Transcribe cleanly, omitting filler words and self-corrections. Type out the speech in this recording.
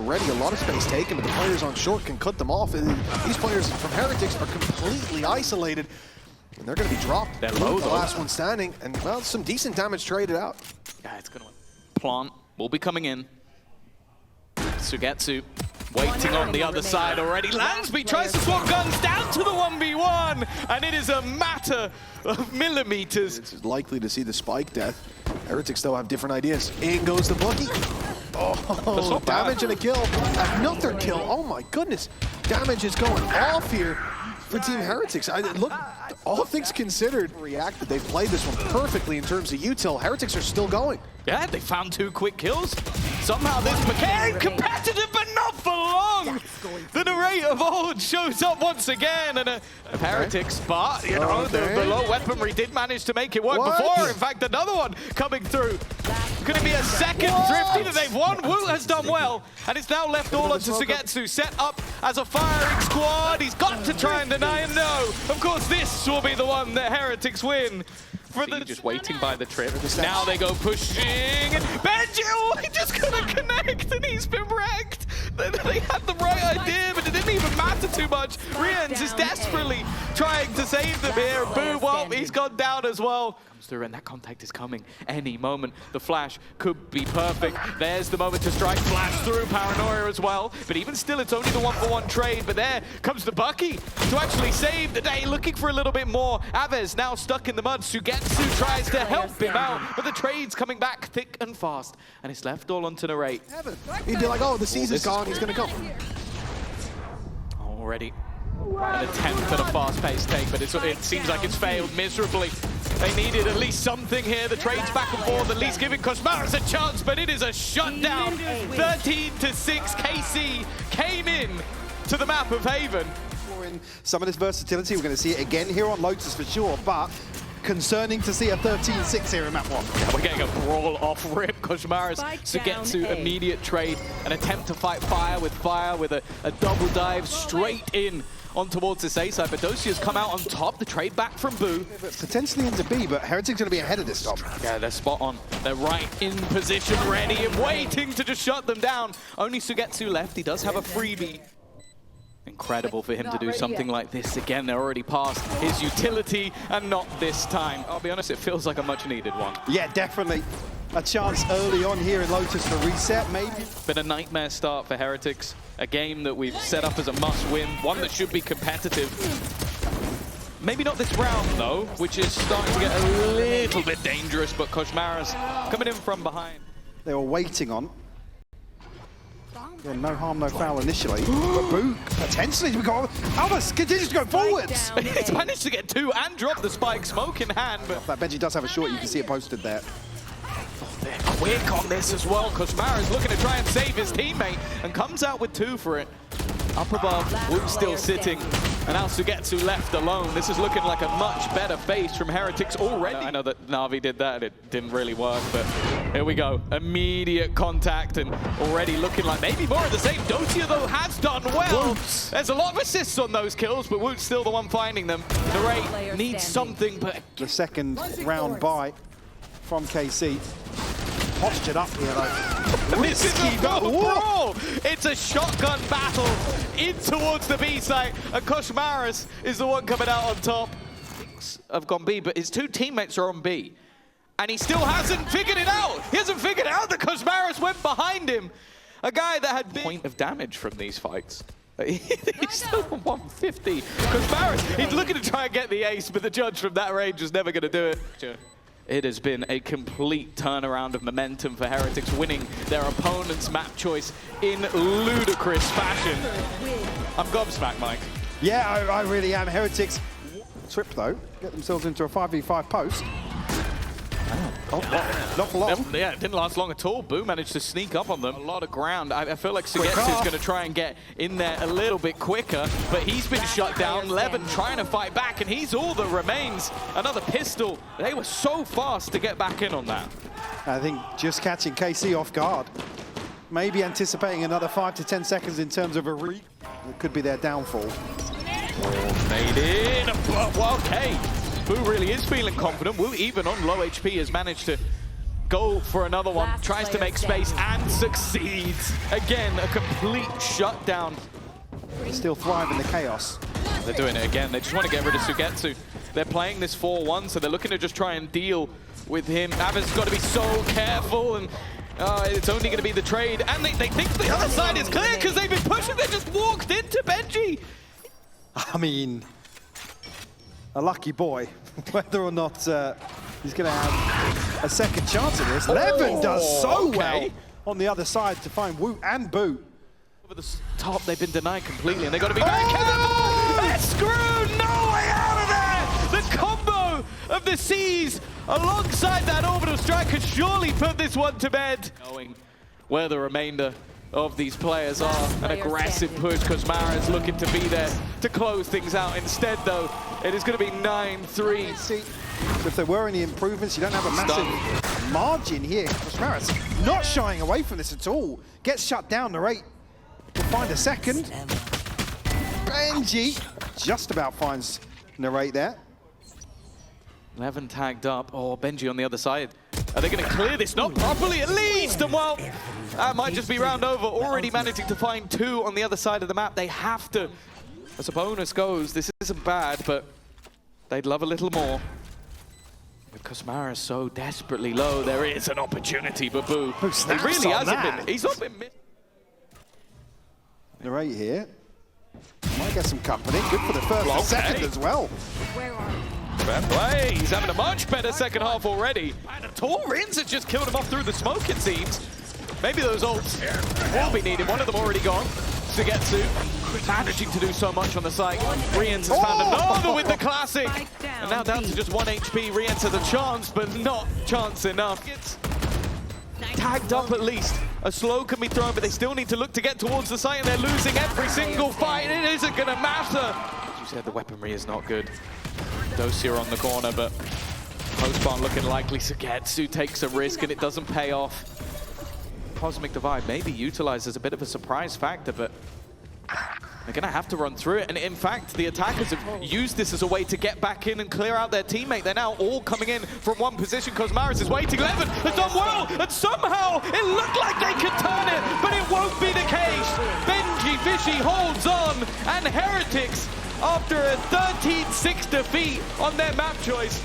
already. A lot of space taken, but the players on short can cut them off. And these players from Heretics are completely isolated, and they're going to be dropped. They're low, the last one standing, and well, some decent damage traded out. Yeah, it's going to plant. Will be coming in. Sugetsu waiting on the other side already. Lansby tries to swap guns down to the 1v1, and it is a matter of millimeters. It's likely to see the spike death. Heretics though have different ideas. In goes the bookie. Oh, damage and a kill. Another kill. Oh my goodness. Damage is going off here for Team Heretics. Look, all things considered, reacted. They played this one perfectly in terms of util. Heretics are still going. Yeah, they found 2 quick kills. Somehow this became competitive, but not for long. The narrate of old shows up once again, and Heretics, but you know, the low weaponry did manage to make it work before. In fact, another one coming through. Could it be a second Thrifty that they've won? Woot has done well, and it's now left all up to Sugetsu, set up as a firing squad. He's got to try and deny, and no, of course this will be the one that Heretics win. Just waiting by the trip. Now they go pushing, and Benji, he just couldn't connect, and he's been wrecked. They had the right idea, but it didn't even matter too much. Rians is desperately trying to save them here. Boo, well, he's gone down as well. Comes through, and that contact is coming any moment. The flash could be perfect. There's the moment to strike. Flash through, Paranoia as well. But even still, it's only the 1-for-1 trade. But there comes the Bucky to actually save the day, looking for a little bit more. Aves now stuck in the mud. Sugetsu tries to help him out, but the trade's coming back thick and fast, and it's left all onto narrate. He'd be like, oh, the season's gone, he's going to go. Already an attempt at a fast-paced take, but it seems like it's failed miserably. They needed at least something here. The trade's back and forth, at least giving Koshmaras a chance, but it is a shutdown. 13-6, KC came in to the map of Haven. Some of this versatility, we're going to see it again here on Lotus for sure, but concerning to see a 13-6 here in map 1. Yeah, we're getting a brawl off rip. Koshmaras Sugetsu, immediate trade, an attempt to fight fire with a double dive straight in on towards this A side, but Dosia's come out on top. The trade back from Boo. Potentially into B, but Heretics going to be ahead of this stop. Yeah, they're spot on. They're right in position, ready and waiting to just shut them down. Only Sugetsu left. He does have a freebie. Incredible for him to do something like this. Again, they're already past his utility, and not this time. I'll be honest, it feels like a much-needed one. Yeah, definitely. A chance early on here in Lotus to reset, maybe. Been a nightmare start for Heretics. A game that we've set up as a must-win, one that should be competitive. Maybe not this round, though, which is starting to get a little bit dangerous, but Koshmaras coming in from behind. They were waiting on. Yeah, no harm, no foul initially. But Boo potentially Albus continues to go forwards. He's managed to get 2 and drop the spike, smoke in hand. But that Benji does have a short, you can see it posted there. They're quick on this as well. Koshmaras looking to try and save his teammate and comes out with 2 for it. Up above, Woot still sitting, and now Sugetsu left alone. This is looking like a much better face from Heretics already. I know that Na'Vi did that, and it didn't really work, but here we go. Immediate contact, and already looking like maybe more of the same. Dosia, though, has done well. Woots. There's a lot of assists on those kills, but Woot's still the one finding them. The Ray needs something, but... The second round buy from KC. Postured up here, though. This is a brawl! It's a shotgun battle in towards the B site, and Koshmaras is the one coming out on top. Have gone B, but his 2 teammates are on B. And he still hasn't figured it out! He hasn't figured out that Koshmaras went behind him! A guy that had point of damage from these fights. He's still on 150. Koshmaras, he's looking to try and get the ace, but the judge from that range is never going to do it. It has been a complete turnaround of momentum for Heretics, winning their opponent's map choice in ludicrous fashion. I'm gobsmacked, Mike. Yeah, I really am. Heretics trip, though, get themselves into a 5v5 post. Oh, not for long. Yeah, it didn't last long at all. Boo managed to sneak up on them. A lot of ground. I feel like Sugetsu is going to try and get in there a little bit quicker, but he's been shut down. Levin trying to fight back, and he's all that remains. Another pistol. They were so fast to get back in on that. I think just catching KC off guard. Maybe anticipating another 5 to 10 seconds in terms of a re. It could be their downfall. Oh, made in. Well, okay. Boo really is feeling confident. Woo, even on low HP, has managed to go for another one, tries to make space and succeeds. Again, a complete shutdown. Still thrive in the chaos. They're doing it again. They just want to get rid of Sugetsu. They're playing this 4-1, so they're looking to just try and deal with him. Avid's got to be so careful, and it's only going to be the trade. And they think the other side is clear because they've been pushing. They just walked into Benji. I mean, a lucky boy. Whether or not he's going to have a second chance at this. Levin does so well on the other side to find Woot and Boot. Over the top, they've been denied completely, and they've got to be very careful. They're screwed. No way out of there. The combo of the C's alongside that orbital strike could surely put this one to bed. Knowing where the remainder of these players are, an aggressive push because Mara is looking to be there to close things out. Instead, though, it is going to be 9-3. So if there were any improvements, you don't have a massive margin here. Mara's not shying away from this at all. Gets shut down, the rate will find a second. Benji just about finds Narrate there. 11 tagged up. Oh, Benji on the other side. Are they going to clear this? Not properly, at least. And well, that might just be round over. Already managing to find 2 on the other side of the map. They have to, as a bonus goes, this isn't bad, but they'd love a little more. Because Mara is so desperately low, there is an opportunity, but Boo. He really hasn't been. He's not been missed. Narrate here. Might get some company. Good for the first and second as well. Fair play. He's having a much better second half already. And Torrens has just killed him off through the smoke, it seems. Maybe those ults will be needed. One of them already gone. Sugetsu managing to do so much on the site. Riens has found another with the classic. And now down to just 1 HP. Riens has a chance, but not chance enough. It's tagged up at least. A slow can be thrown, but they still need to look to get towards the site, and they're losing every single fight. It isn't going to matter. As you said, the weaponry is not good. Dosia on the corner, but Postbarn looking likely. Sugetsu takes a risk, and it doesn't pay off. Cosmic Divide maybe utilized as a bit of a surprise factor, but they're going to have to run through it. And in fact, the attackers have used this as a way to get back in and clear out their teammate. They're now all coming in from one position because Maris is waiting. Levin has done well, and somehow it looked like they could turn it, but it won't be the case. Benji Fishy holds on, and Heretics, after a 13-6 defeat on their map choice,